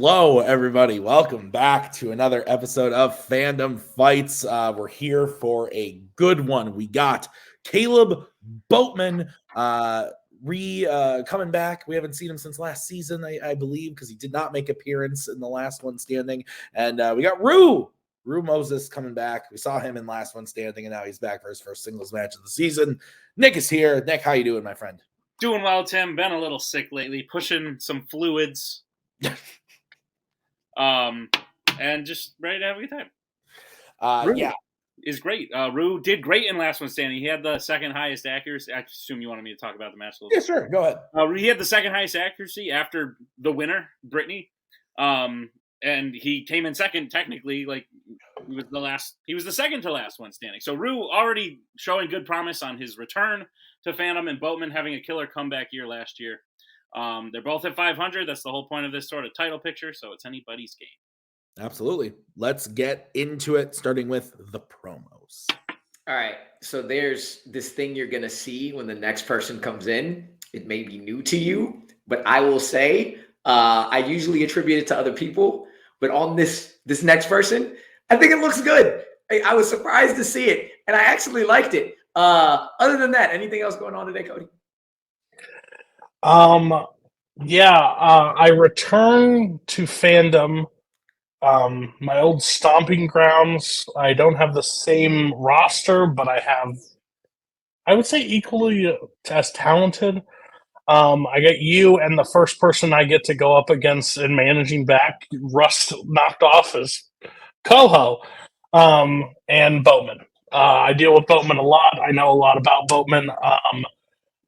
Hello, everybody. Welcome back to another episode of Fandom Fights. We're here for a good one. We got Kaleb Boatman coming back. We haven't seen him since last season, I believe, because he did not make appearance in the last one standing. And we got Rue Moses coming back. We saw him in last one standing, and now he's back for his first singles match of the season. Nick is here. Nick, how you doing, my friend? Doing well, Tim. Been a little sick lately, pushing some fluids. And just ready to have a good time. Rue is great. Rue did great in last one standing. He had the second highest accuracy. I assume you wanted me to talk about the match a little bit. Yeah, sure. Go ahead. He had the second highest accuracy after the winner, Brittany. And he came in second technically. Like he was the second to last one standing. So Rue already showing good promise on his return to Fandom, and Boatman having a killer comeback year last year. They're both at 500. That's the whole point of this sort of title picture, so it's anybody's game. Absolutely. Let's get into it, starting with the promos. All right. So there's this thing you're going to see when the next person comes in. It may be new to you, but I will say I usually attribute it to other people. But on this next person, I think it looks good. I was surprised to see it, and I actually liked it. Other than that, anything else going on today, Cody? I returned to Fandom, my old stomping grounds. I don't have the same roster, but I would say equally as talented. I get you, and the first person I get to go up against in managing back, Rust knocked off, is Koho, and Boatman. I deal with Boatman a lot. I know a lot about Boatman.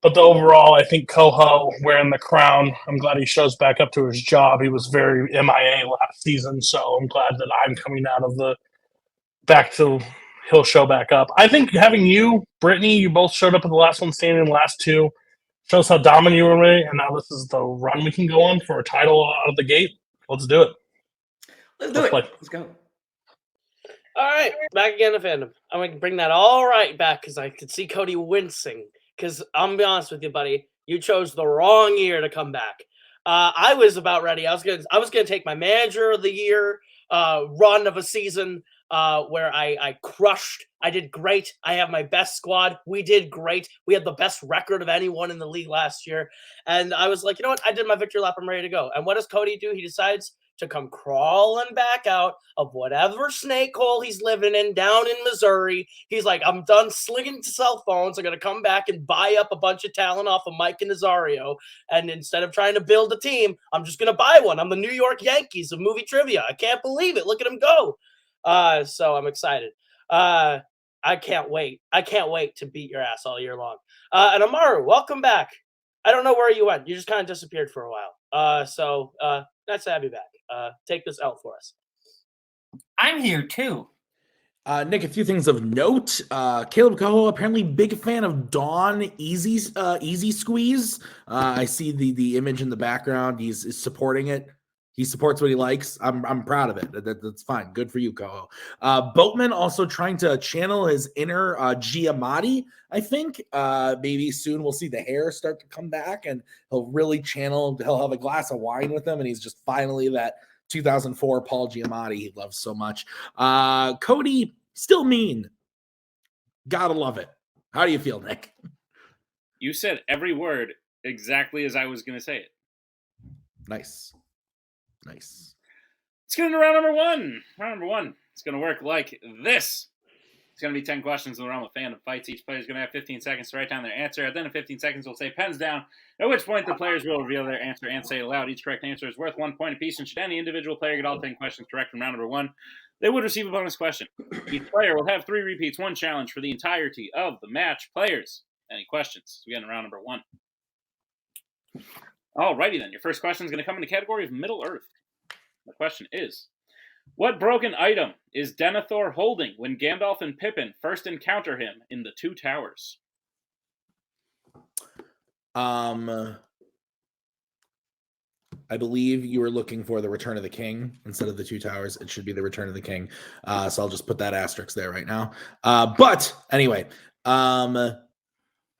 But overall, I think Koho wearing the crown, I'm glad he shows back up to his job. He was very MIA last season, so I'm glad that I'm coming out of he'll show back up. I think having you, Brittany, you both showed up at the last one standing, the last two, shows how dominant you were, and now this is the run we can go on for a title out of the gate. Let's do it. Let's go. All right, back again to Fandom. I'm going to bring that all right back because I could see Cody wincing. Because I'm going to be honest with you, buddy, you chose the wrong year to come back. I was about ready. I was going to take my manager of the year run of a season where I crushed. I did great. I have my best squad. We did great. We had the best record of anyone in the league last year. And I was like, you know what? I did my victory lap. I'm ready to go. And what does Cody do? He decides to come crawling back out of whatever snake hole he's living in down in Missouri. He's like, I'm done slinging cell phones. I'm going to come back and buy up a bunch of talent off of Mike and Nazario. And instead of trying to build a team, I'm just going to buy one. I'm the New York Yankees of movie trivia. I can't believe it. Look at him go. So I'm excited. I can't wait. I can't wait to beat your ass all year long. And Amaru, welcome back. I don't know where you went. You just kind of disappeared for a while. So nice to have you back. Take this out for us. I'm here too. Nick, a few things of note. Kaleb Koho, apparently big fan of Dawn Easy Squeeze. I see the image in the background. He's supporting it. He supports what he likes. I'm proud of it. That's fine. Good for you, Koho. Boatman also trying to channel his inner Giamatti, I think. Maybe soon we'll see the hair start to come back and he'll have a glass of wine with him, and he's just finally that 2004 Paul Giamatti he loves so much. Cody, still mean. Gotta love it. How do you feel, Nick? You said every word exactly as I was going to say it. Nice. Let's get into round number one. Round number one. It's going to work like this. It's going to be 10 questions in the realm of Fandom Fights. Each player is going to have 15 seconds to write down their answer. At the end of 15 seconds, we'll say pens down, at which point the players will reveal their answer and say it aloud. Each correct answer is worth 1 point apiece, and should any individual player get all 10 questions correct from round number one, they would receive a bonus question. Each player will have 3 repeats, 1 challenge for the entirety of the match. Players, any questions? We get into round number one. Alrighty then. Your first question is going to come in the category of Middle Earth. The question is, what broken item is Denethor holding when Gandalf and Pippin first encounter him in the Two Towers? I believe you were looking for the Return of the King instead of the Two Towers. It should be the Return of the King. So I'll just put that asterisk there right now. But anyway, how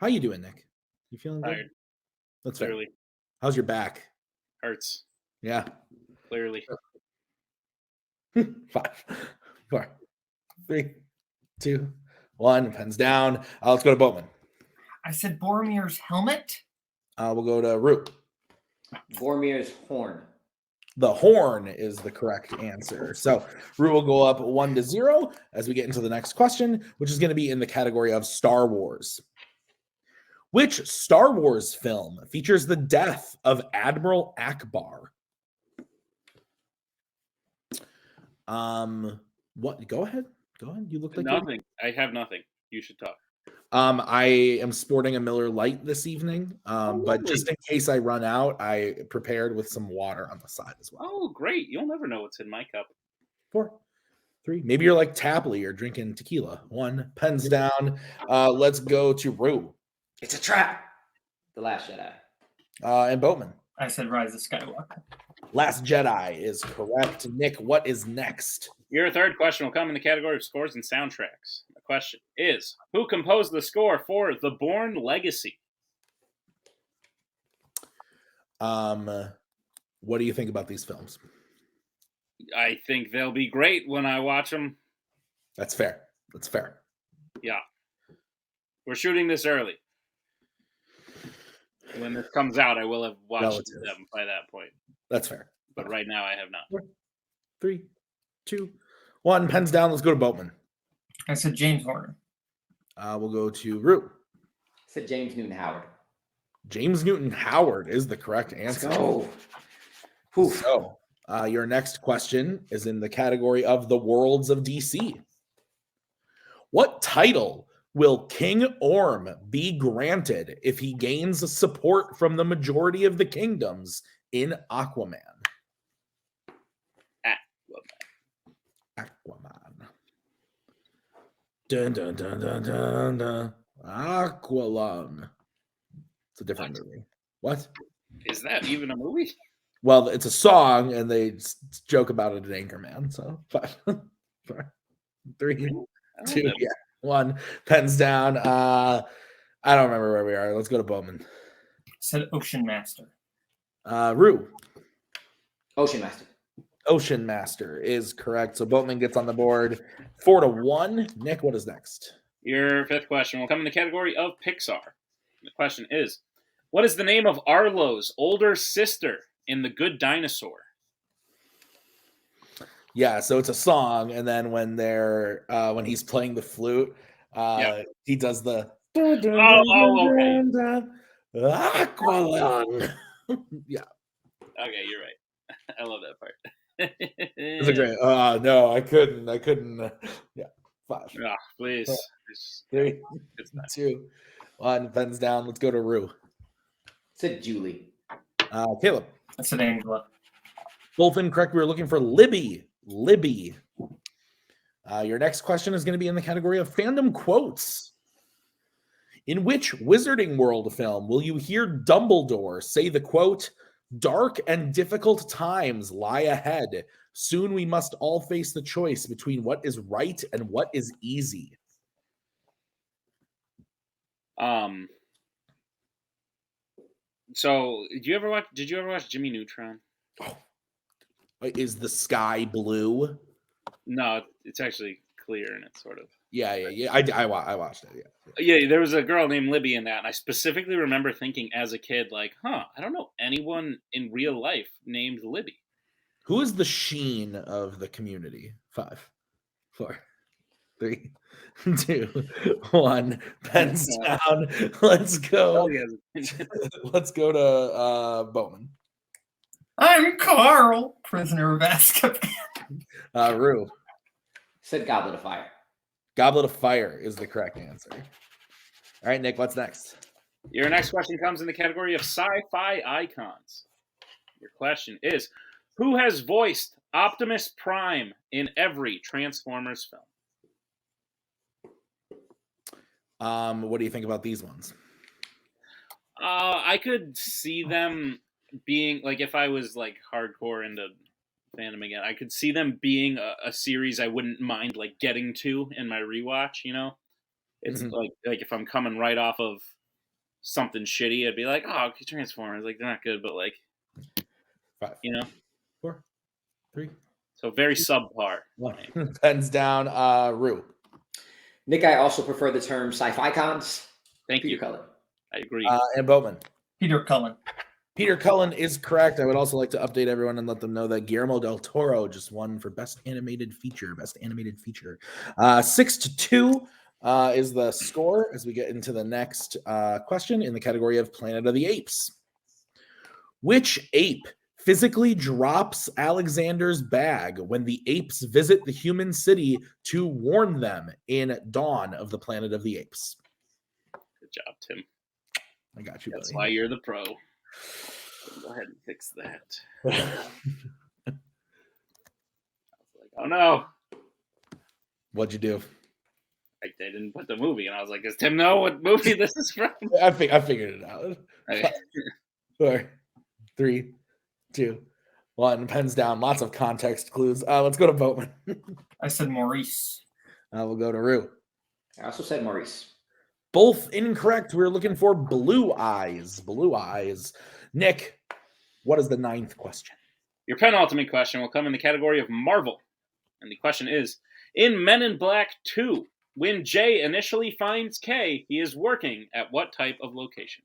you doing, Nick? You feeling tired? Good? That's clearly. fair. How's your back? Hurts. Yeah. Clearly. 5, 4, 3, 2, 1. Pens down. Let's go to Boatman. I said Boromir's helmet. We'll go to Root. Boromir's horn. The horn is the correct answer. So Root will go up 1-0 as we get into the next question, which is going to be in the category of Star Wars. Which Star Wars film features the death of Admiral Akbar? What? Go ahead. You look like Nothing. I have nothing. You should talk. I am sporting a Miller Lite this evening, but just in case I run out, I prepared with some water on the side as well. Oh, great. You'll never know what's in my cup. 4, 3. Maybe you're like Tapley or drinking tequila. 1. Pens down. Let's go to Rue. It's a trap. The Last Jedi. And Boatman. I said Rise of Skywalker. Last Jedi is correct. Nick, what is next? Your third question will come in the category of scores and soundtracks. The question is, who composed the score for The Bourne Legacy? What do you think about these films? I think they'll be great when I watch them. That's fair. Yeah. We're shooting this early. When this comes out, I will have watched them by that point. That's fair. But right now, I have not. 4, 3, 2, 1. Pens down. Let's go to Boatman. I said James Horner. We'll go to Root. I said James Newton Howard. James Newton Howard is the correct answer. Let's go. So, your next question is in the category of the worlds of DC. What title will King Orm be granted if he gains support from the majority of the kingdoms in Aquaman? Aquaman. Dun dun dun dun dun dun. Aqualung. It's a different movie. What? Is that even a movie? Well, it's a song, and they joke about it in Anchorman. So 5, 4, 3, 2, 1. Pens down. I don't remember where we are. Let's go to Bowman. Said Ocean Master. Rue. Ocean Master. Ocean Master is correct. So Boatman gets on the board 4-1. Nick, what is next? Your fifth question will come in the category of Pixar. The question is, what is the name of Arlo's older sister in The Good Dinosaur? Yeah, so it's a song, and then when they're when he's playing the flute, he does the okay. Aqualung. Yeah. Okay, you're right. I love that part. It's a great. No, I couldn't. Yeah. 5. Oh, please. 3, 2, 1. Pens down. Let's go to Rue. Said Julie. Caleb. I said Angela. Both incorrect. We were looking for Libby. Your next question is going to be in the category of fandom quotes. In which Wizarding World film will you hear Dumbledore say the quote, "Dark and difficult times lie ahead. Soon we must all face the choice between what is right and what is easy"? So did you ever watch Jimmy Neutron? Oh. Is the sky blue? No, it's actually clear and it's sort of. Yeah. I watched it. Yeah, there was a girl named Libby in that, and I specifically remember thinking as a kid, like, I don't know anyone in real life named Libby. Who is the Sheen of the Community? 5, 4, 3, 2, 1. Pens down. Let's go. Let's go to Bowman. I'm Carl, prisoner of Azkaban. Rue. Said Goblet of Fire. Goblet of Fire is the correct answer. All right, Nick, what's next? Your next question comes in the category of sci-fi icons. Your question is, who has voiced Optimus Prime in every Transformers film? What do you think about these ones? I could see them being, like, if I was, like, hardcore into fandom again, I could see them being a series I wouldn't mind, like, getting to in my rewatch, you know? It's like if I'm coming right off of something shitty, I'd be like, oh, Transformers, like, they're not good, but, like, 5, you know? 4, 3, So very subpar. 1. Pens down. Rue. Nick, I also prefer the term sci-fi cons. Thank Peter you. Cullen. I agree. And Boatman. Peter Cullen. Peter Cullen is correct. I would also like to update everyone and let them know that Guillermo del Toro just won for Best Animated Feature. 6-2 is the score as we get into the next question in the category of Planet of the Apes. Which ape physically drops Alexander's bag when the apes visit the human city to warn them in Dawn of the Planet of the Apes? Good job, Tim. I got you, That's buddy. why you're the pro. Go ahead and fix that. I was like, oh no. What'd you do? Like, they didn't put the movie, and I was like, does Tim know what movie this is from? I figured it out. Okay. 4, 3, 2, 1. Pens down. Lots of context clues. Let's go to Boatman. I said Maurice. We'll go to Rue. I also said Maurice. Both incorrect. We're looking for Blue Eyes. Blue Eyes. Nick, what is the 9th question? Your penultimate question will come in the category of Marvel. And the question is, in Men in Black 2, when Jay initially finds K, he is working at what type of location?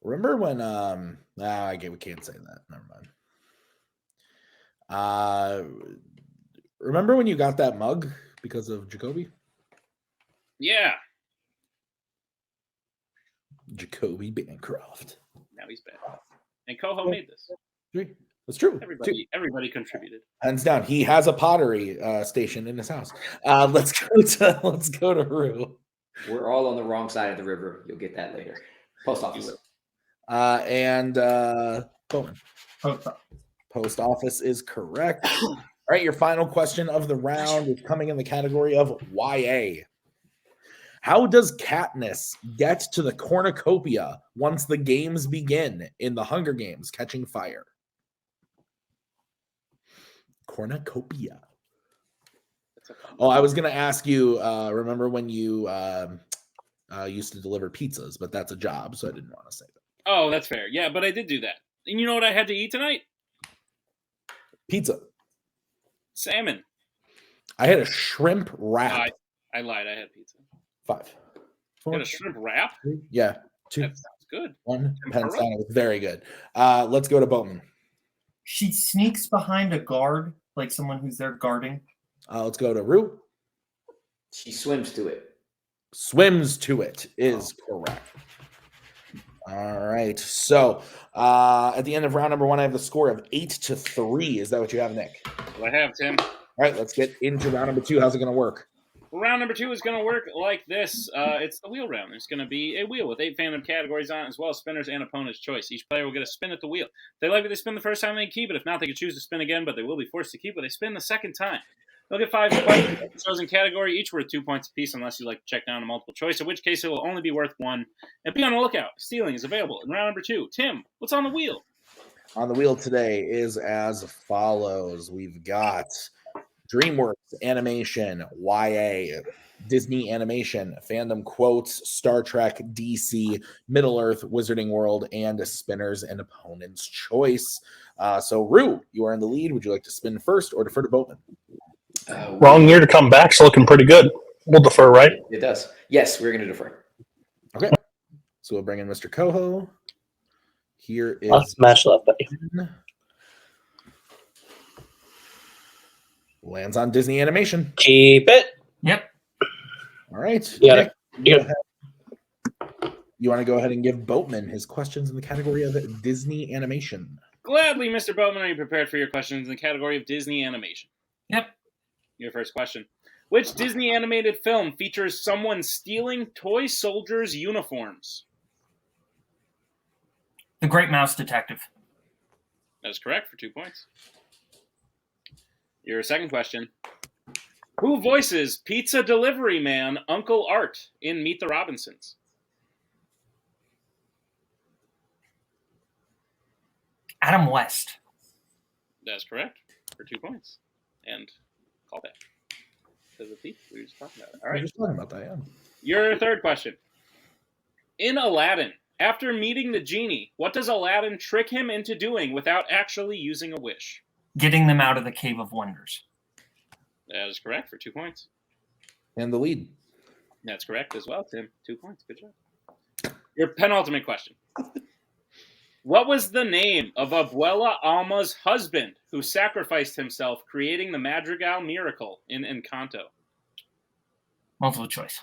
Remember when we can't say that. Never mind. Remember when you got that mug because of Jacoby? Yeah. Jacoby Bancroft. Now he's back. And Koho made this. 3. That's true. 2. Everybody contributed. Hands down. He has a pottery station in his house. Let's go to Rue. We're all on the wrong side of the river. You'll get that later. Post office. And Bowman. Post office is correct. All right, your final question of the round is coming in the category of YA. How does Katniss get to the cornucopia once the games begin in the Hunger Games Catching Fire? Cornucopia. Oh, I was going to ask you, remember when you used to deliver pizzas, but that's a job, so I didn't want to say that. Oh, that's fair. Yeah, but I did do that. And you know what I had to eat tonight? Pizza. Salmon. I had a shrimp wrap. I lied. I had pizza. 5. 4. You had a shrimp wrap? 3. Yeah. 2. That sounds good. 1. Pens down. It was very good. Let's go to Boatman. She sneaks behind a guard, like someone who's there guarding. Let's go to Rue. She swims to it. Swims to it is correct. All right. So at the end of round number 1, I have the score of 8-3. Is that what you have, Nick? What I have, Tim. All right. Let's get into round number 2. How's it going to work? Well, round number 2 is going to work like this. It's the wheel round. There's going to be a wheel with 8 fandom categories on it, as well as spinners and opponent's choice. Each player will get a spin at the wheel. If they like what they spin the first time, they keep it. If not, they can choose to spin again, but they will be forced to keep what they spin the second time. They'll get 5 questions in the chosen category, each worth 2 points apiece, unless you like to check down a multiple choice, in which case it will only be worth 1. And be on the lookout. Stealing is available in round number 2. Tim, what's on the wheel? On the wheel today is as follows. We've got DreamWorks Animation, YA, Disney Animation, Fandom Quotes, Star Trek, DC, Middle-earth, Wizarding World, and Spinners and Opponent's Choice. So, Rue, you are in the lead. Would you like to spin first or defer to Boatman? Wrong year to come back. It's looking pretty good. We'll defer, right? It does. Yes, we're going to defer. Okay. So we'll bring in Mr. Koho. Here is Let's match left, buddy. Lands on Disney Animation. Keep it. Yep. All right. You got it. Nick, you want to go ahead and give Boatman his questions in the category of Disney Animation? Gladly, Mr. Boatman. Are you prepared for your questions in the category of Disney Animation? Yep. Your first question. Which Disney animated film features someone stealing toy soldiers' uniforms? The Great Mouse Detective. That is correct for 2 points. Your second question. Who voices pizza delivery man Uncle Art in Meet the Robinsons? Adam West. That is correct for 2 points. And call back. Because of thief, we were just talking about it. All We're right. just talking about that, yeah. Your third question. In Aladdin, After meeting the genie, what does Aladdin trick him into doing without actually using a wish? Getting them out of the Cave of Wonders. That is correct for 2 points. And the lead. That's correct as well, Tim. 2 points. Good job. Your penultimate question. What was the name of Abuela Alma's husband who sacrificed himself creating the Madrigal miracle in Encanto? Multiple choice.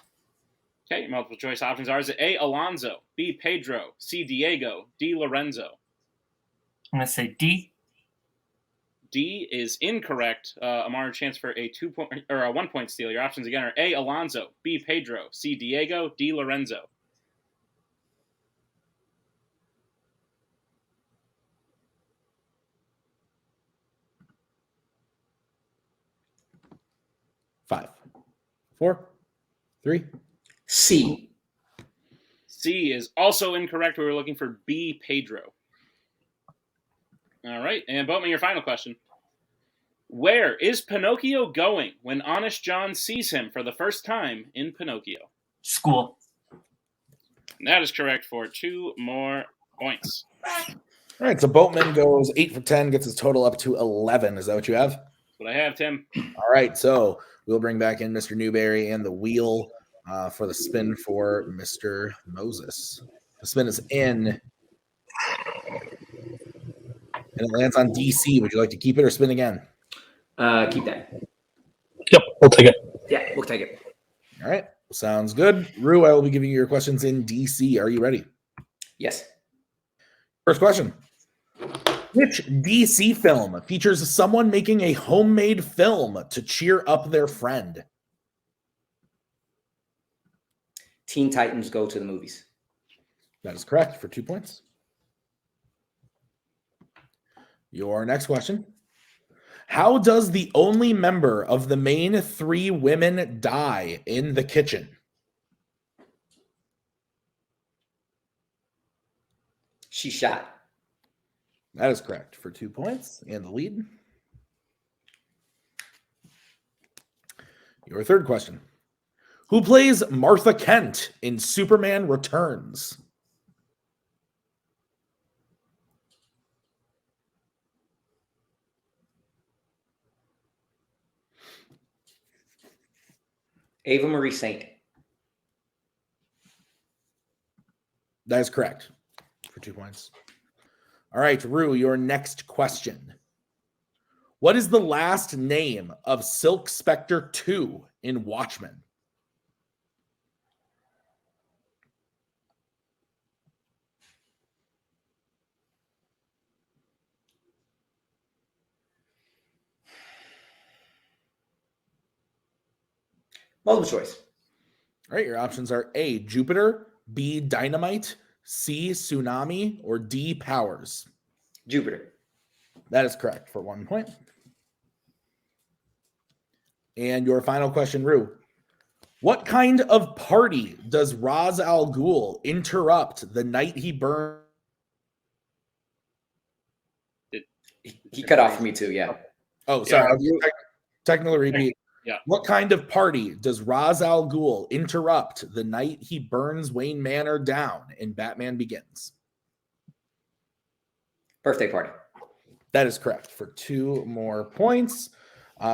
Okay, multiple choice options are: is it A, Alonso, B, Pedro, C, Diego, D, Lorenzo? I'm going to say D. D is incorrect. Amaru, chance for a 1 point steal. Your options again are A, Alonso, B, Pedro, C, Diego, D, Lorenzo. Five, 4, 3. C. C is also incorrect. We were looking for B, Pedro. All right, and Boatman, your final question. Where is Pinocchio going when Honest John sees him for the first time in Pinocchio? School. And that is correct for 2 more points. All right, so Boatman goes 8 for 10, gets his total up to 11. Is that what you have? That's what I have, Tim. All right, so we'll bring back in Mr. Newberry and the wheel for the spin for Mr. Moses. The spin is in, and it lands on DC. Would you like to keep it or spin again? Keep that. Yep, we'll take it. Yeah, we'll take it. All right, sounds good. Rue, I will be giving you your questions in DC. Are you ready? Yes. First question. Which DC film features someone making a homemade film to cheer up their friend? Teen Titans Go to the Movies. That is correct for 2 points. Your next question. How does the only member of the main 3 women die in the kitchen? She shot. That is correct for 2 points and the lead. Your third question. Who plays Martha Kent in Superman Returns? Ava Marie Saint. That is correct for 2 points. All right, Rue, your next question. What is the last name of Silk Spectre 2 in Watchmen? Multiple choice. All right, your options are A, Jupiter, B, Dynamite, C, Tsunami, or D, Powers. Jupiter. That is correct for 1 point. And your final question, Rue. What kind of party does Ra's al Ghul interrupt the night he burned? He cut off for me too, yeah. Oh, sorry. Yeah. Technical repeat. Yeah. What kind of party does Ra's al Ghul interrupt the night he burns Wayne Manor down in Batman Begins? Birthday party. That is correct for 2 more points,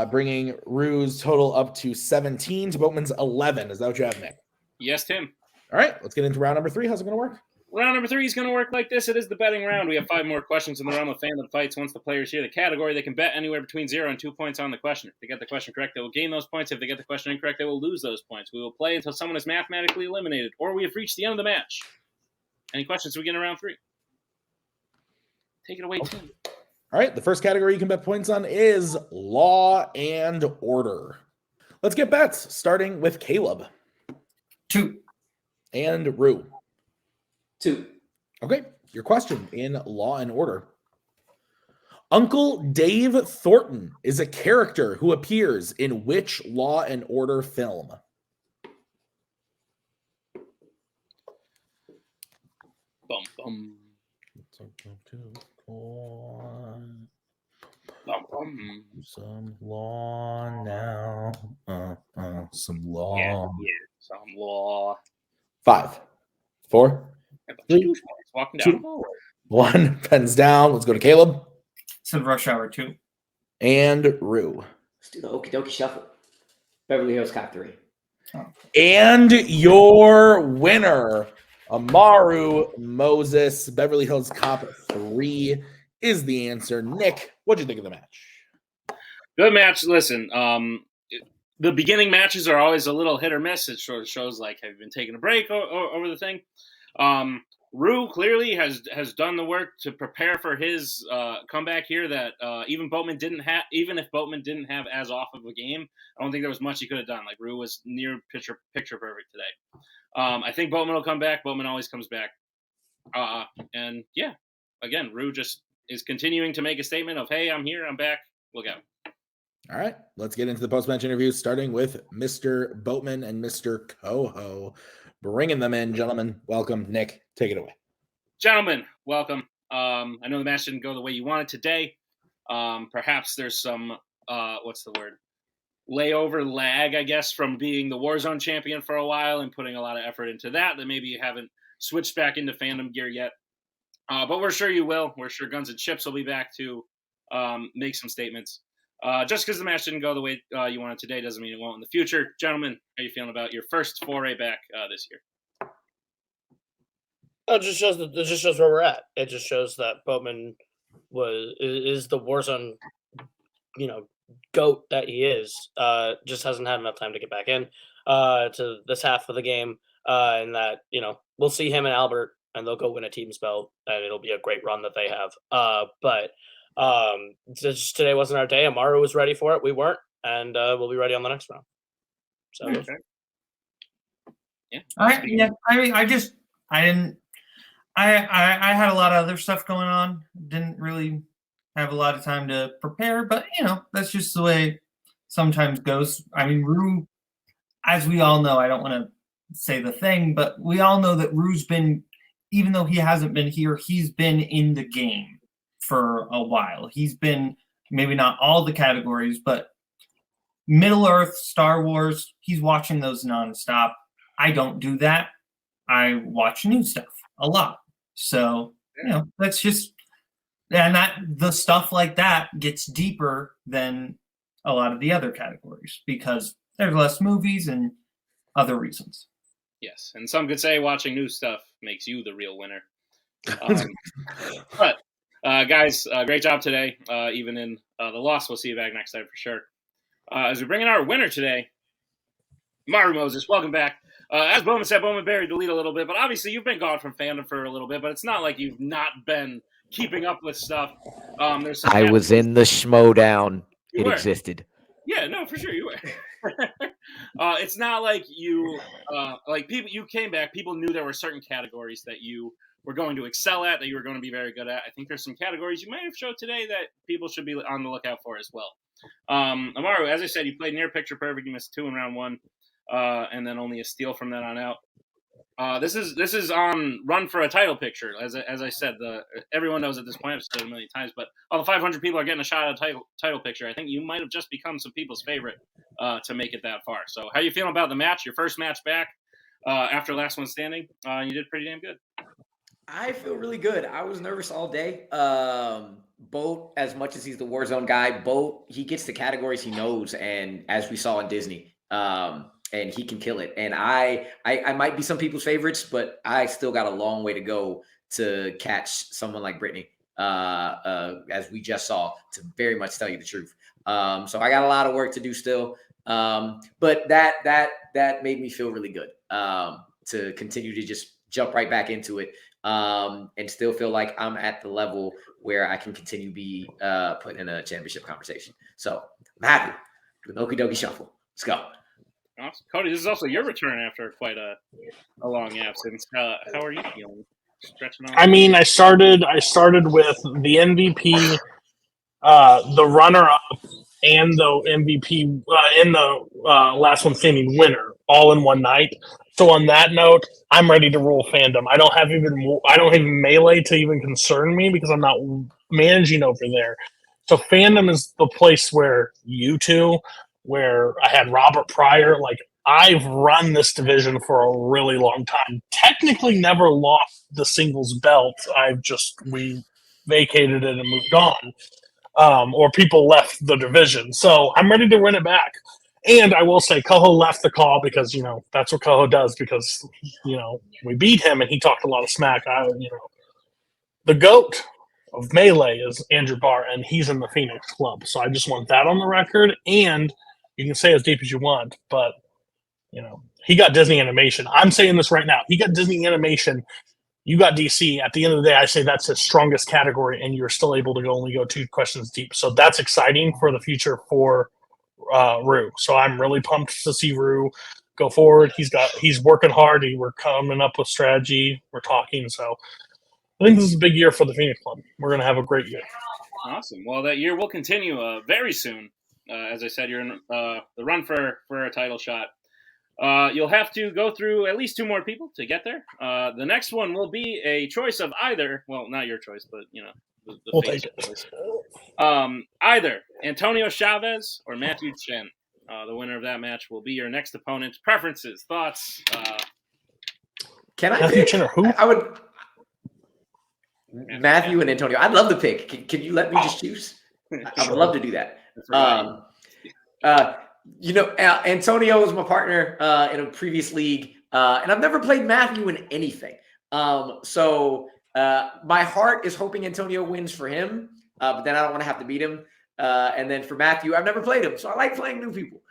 bringing Rue's total up to 17 to Boatman's 11. Is that what you have, Nick? Yes, Tim. All right, let's get into round number 3. How's it going to work? Round number 3 is going to work like this. It is the betting round. We have 5 more questions in the realm of Fandom fights. Once the players hear the category, they can bet anywhere between 0 and 2 points on the question. If they get the question correct, they will gain those points. If they get the question incorrect, they will lose those points. We will play until someone is mathematically eliminated, or we have reached the end of the match. Any questions we get in round 3? Take it away, Tim. All right, the first category you can bet points on is Law and Order. Let's get bets, starting with Kaleb. 2. And Rue. 2. Okay, your question in Law and Order. Uncle Dave Thornton is a character who appears in which Law and Order film? Bum, bum. Bum, bum. Some law now. Some law. Yeah, some law. 5, 4, Three, Walking two, down the hallway. 1. Pens down. Let's go to Caleb Said Rush Hour 2. and Rue. Let's do the okie dokie shuffle. Beverly Hills Cop 3. And your winner, Amaru Moses, Beverly Hills Cop 3 is the answer. Nick, what'd you think of the match? Good match. Listen, the beginning matches are always a little hit or miss. It sort of shows like, have you been taking a break over the thing? Rue clearly has done the work to prepare for his comeback here. That even if Boatman didn't have as off of a game, I don't think there was much he could have done. Like Rue was near picture perfect today. I think Boatman will come back. Boatman always comes back. And yeah, again, Rue just is continuing to make a statement of, hey, I'm here, I'm back. Look out. All right, let's get into the post-match interviews, starting with Mr. Boatman and Mr. Koho. Bringing them in, gentlemen. Welcome. Nick, take it away. Gentlemen, welcome. I know the match didn't go the way you wanted today. Perhaps there's some, layover lag, I guess, from being the Warzone champion for a while and putting a lot of effort into that maybe you haven't switched back into fandom gear yet. But we're sure you will. We're sure Guns and Chips will be back to make some statements. Just because the match didn't go the way you wanted today doesn't mean it won't in the future. Gentlemen, how are you feeling about your first foray back this year? It just shows where we're at. It just shows that Boatman is the Warzone, GOAT that he is. Just hasn't had enough time to get back in to this half of the game, and that we'll see him and Albert, and they'll go win a team's belt, and it'll be a great run that they have. But just today wasn't our day. Amaru was ready for it. We weren't, and we'll be ready on the next round. So, okay. Yeah. I had a lot of other stuff going on. Didn't really have a lot of time to prepare, but that's just the way it sometimes goes. I mean, Rue, as we all know, I don't want to say the thing, but we all know that Rue's been, even though he hasn't been here, he's been in the game for a while. He's been maybe not all the categories, but Middle Earth, Star Wars, he's watching those nonstop. I don't do that. I watch new stuff a lot. So, that's just, and that the stuff like that gets deeper than a lot of the other categories because there's less movies and other reasons. Yes, and some could say watching new stuff makes you the real winner. But guys, great job today. Even in the loss, we'll see you back next time for sure. As we bring in our winner today, Amaru Moses, welcome back. As Bowman said, Bowman buried the lead a little bit, but obviously you've been gone from fandom for a little bit, but it's not like you've not been keeping up with stuff. There's some I was in the Schmodown. It existed. Yeah, no, for sure you were. It's not like you you came back. People knew there were certain categories that you were going to excel at, that you were going to be very good at. I think there's some categories you might have showed today that people should be on the lookout for as well. Amaru, as I said, you played near picture perfect. You missed 2 in round 1, and then only a steal from that on out. This is on run for a title picture. As I said, everyone knows at this point. I've said it a million times, but all the 500 people are getting a shot at a title picture. I think you might have just become some people's favorite to make it that far. So, how are you feeling about the match? Your first match back after last one standing. You did pretty damn good. I feel really good. I was nervous all day. Boat, as much as he's the Warzone guy, Boat, he gets the categories he knows, and as we saw in Disney, and he can kill it. And I might be some people's favorites, but I still got a long way to go to catch someone like Brittany, as we just saw, to very much tell you the truth. So I got a lot of work to do still, but that made me feel really good to continue to just jump right back into it. And still feel like I'm at the level where I can continue to be put in a championship conversation. So I'm happy with Okie Dokie Shuffle. Let's go. Awesome. Cody, this is also your return after quite a long absence. How are you feeling? Stretching on? I mean, I started with the MVP, the runner-up, and the MVP, and the last one standing winner, all in one night. So on that note, I'm ready to rule fandom. I don't have even Melee to even concern me because I'm not managing over there. So fandom is the place where you two, where I had Robert Pryor, like I've run this division for a really long time. Technically never lost the singles belt. We vacated it and moved on. Or people left the division. So I'm ready to win it back. And I will say Koho left the call because, that's what Koho does because, we beat him and he talked a lot of smack. The GOAT of Melee is Andrew Barr, and he's in the Phoenix Club. So I just want that on the record. And you can say as deep as you want, but, he got Disney Animation. I'm saying this right now. He got Disney Animation. You got DC. At the end of the day, I say that's his strongest category, and you're still able to only go 2 questions deep. So that's exciting for the future for Rue. So I'm really pumped to see Rue go forward. He's working hard. We're coming up with strategy. We're talking. So I think this is a big year for the Phoenix Club. We're going to have a great year. Awesome. Well, that year will continue very soon. As I said, you're in the run for a title shot. You'll have to go through at least 2 more people to get there. The next one will be a choice of either. Well, not your choice, but the We'll take it. choice. Either Antonio Chavez or Matthew Chen. The winner of that match will be your next opponent. Preferences, thoughts. Can I Matthew pick? Chen or who? I would. Matthew and Antonio. I'd love to pick. Can you let me just choose? I would love to do that. Antonio was my partner in a previous league, and I've never played Matthew in anything. So my heart is hoping Antonio wins for him, but then I don't want to have to beat him. And then for Matthew, I've never played him, so I like playing new people.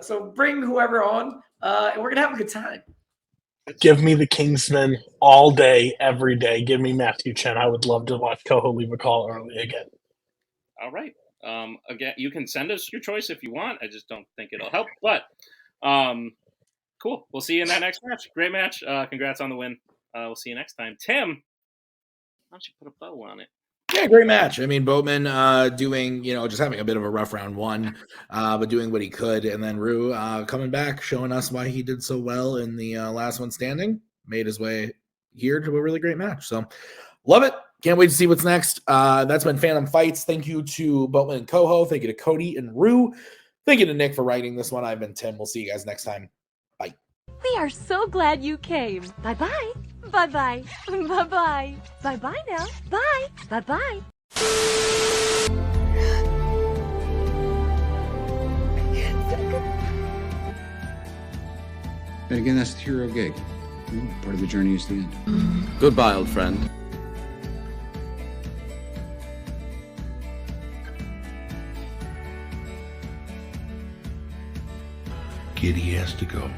So bring whoever on, and we're gonna have a good time. Give me the Kingsman all day, every day. Give me Matthew Chen. I would love to watch Koho leave a call early again. All right. Again, you can send us your choice if you want. I just don't think it'll help. But cool. We'll see you in that next match. Great match. Congrats on the win. We'll see you next time. Tim, why don't you put a bow on it? Yeah, great match. I mean, Boatman doing, just having a bit of a rough round 1, but doing what he could. And then Rue coming back, showing us why he did so well in the last one standing, made his way here to a really great match. So love it. Can't wait to see what's next. That's been Fandom Fights. Thank you to Boatman and Koho. Thank you to Cody and Rue. Thank you to Nick for writing this one. I've been Tim. We'll see you guys next time. Bye. We are so glad you came. Bye-bye. Bye-bye. Bye-bye. Bye-bye now. Bye. Bye-bye. And again, that's the hero gig. Part of the journey is the end. Goodbye, old friend. Kitty has to go.